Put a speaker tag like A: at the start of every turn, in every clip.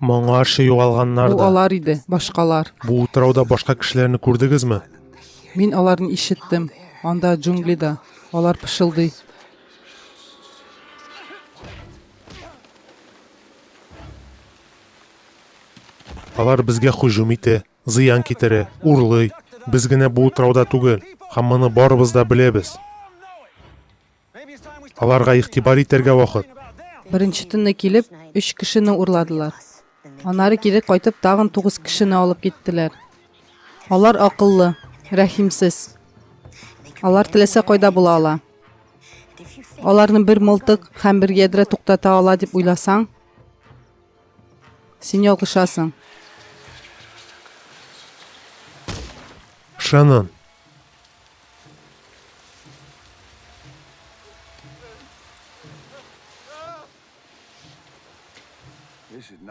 A: Моңаршы югалганнар
B: Бу
A: да.
B: алар иде, башкалар.
A: Бу утрауда башка кишилерни күрдегизме?
B: Мин аларны ишеттем. Анда джунглида. Алар пышылдый.
A: Алар бизге һөҗүм итә, зыян китерә, урлый. Без генә бу утрауда түгел, һәм моны барыбыз да беләбез. Аларга игътибар итәргә вакыт.
B: Беренче төнне килеп, 3 кешене урладылар. Аннары кире кайтып, тагын 9 кешене алып киттеләр. Алар акыллы, рәхимсез. Алар теләсә кайда була ала. Аларны бер мылтык һәм бер ядрә туктата ала дип уйласаң, син ялгышасың.
A: Шанон.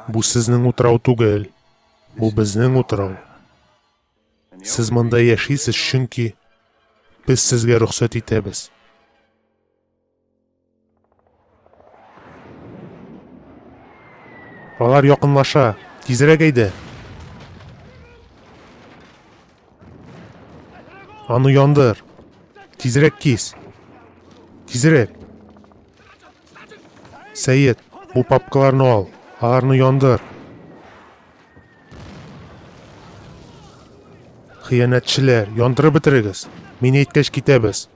A: Бу сезнең утрау түгел. Бу безнең утрау. Сез монда яшисез, чөнки без сезгә рөхсәт итәбез. Алар якынлаша. Тизрәк әйдә. Аны яндыр. Тизрәк кис. Тизрәк. Сәйет, бу папкаларны ал. Аларны яндыр. Хыянәтчеләр, яндырып бетерегез. Мин әйткәч китәбез.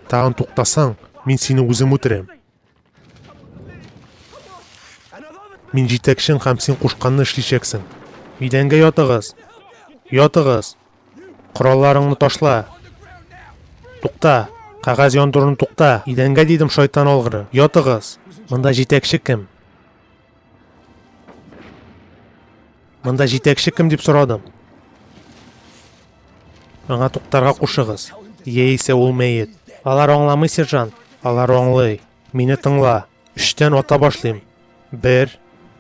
A: Тагын туктасаң, мин сине үзем үтерәм. Мин җитәкчең һәм син кушканны эшләячәксең. Идәнгә ятыгыз. Ятыгыз. Коралларыңны ташла. Тукта. Кагаз яндыруны тукта. Идәнгә дидем, шайтан алгыры. Ятыгыз. Монда җитәкче кем? Монда җитәкче кем дип сорадым. Аңа туктарга кушыгыз. Яисә ул мәет. Алар аңламый, сержант. Алар аңлый. Мине тыңла. 3-тән ата башлыйм. 1,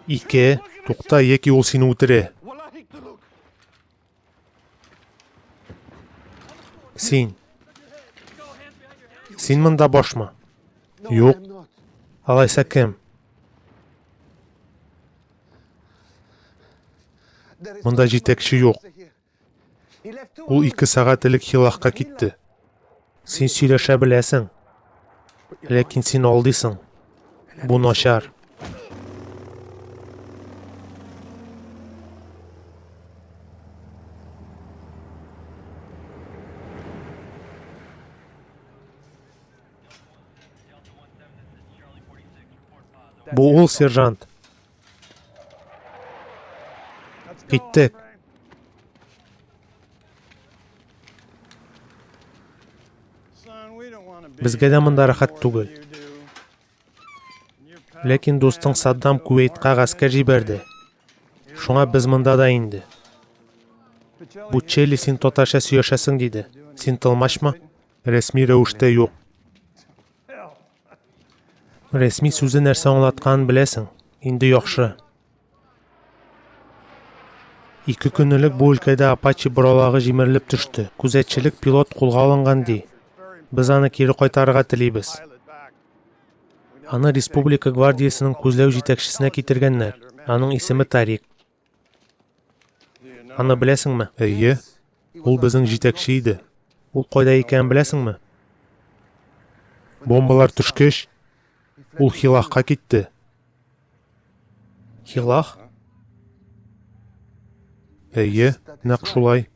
A: 2, тукта, яки ул сине үтерә. Син. Син монда башмы? Юк. Алайса кем? Монда җитәкче юк. Ул 2 сәгать элек Хилахка китте. Син сөйләшә беләсең. Ләкин син алдыйсың. Бу начар. Бу ул, сержант. Киттек. Безгә дә монда рәхәт түгел. Ләкин дустың Саддам Кувейтка гаскәр җибәрде. Шуңа без монда да инде. Бу Челли син татарча сөйләшәсең диде. Син тылмачмы? Рәсми рәвештә юк. Рәсми сүзе нәрсә аңлатканын беләсең. Инде яхшы. 2 көнлек бу өлкәдә Апачи боралагы җимерелеп төште. Күзәтчелек пилот кулга алынган ди. Без аны кире кайтарырга телибез. Аны Республика гвардиясының күзләү җитәкчесенә китергәннәр. Аның исеме Тарик. Аны беләсеңме? Әйе. Ул безнең җитәкче иде. Ул кайда икәнен беләсеңме? Бомбалар төшкәч, ул Хилахка китте. Хилах? Әйе, нәкъ шулай.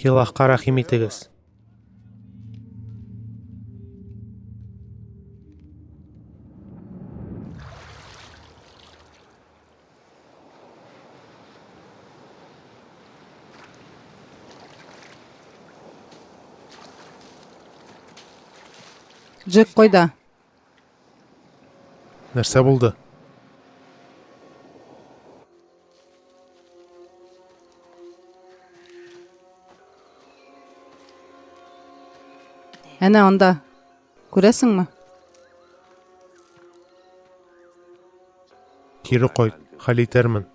A: Хилахка рәхим итегез.
B: Джек кайда?
A: Нәрсә булды?
B: Әнә анда. Күрәсеңме?
A: Кире кайт, хәл итәрмен.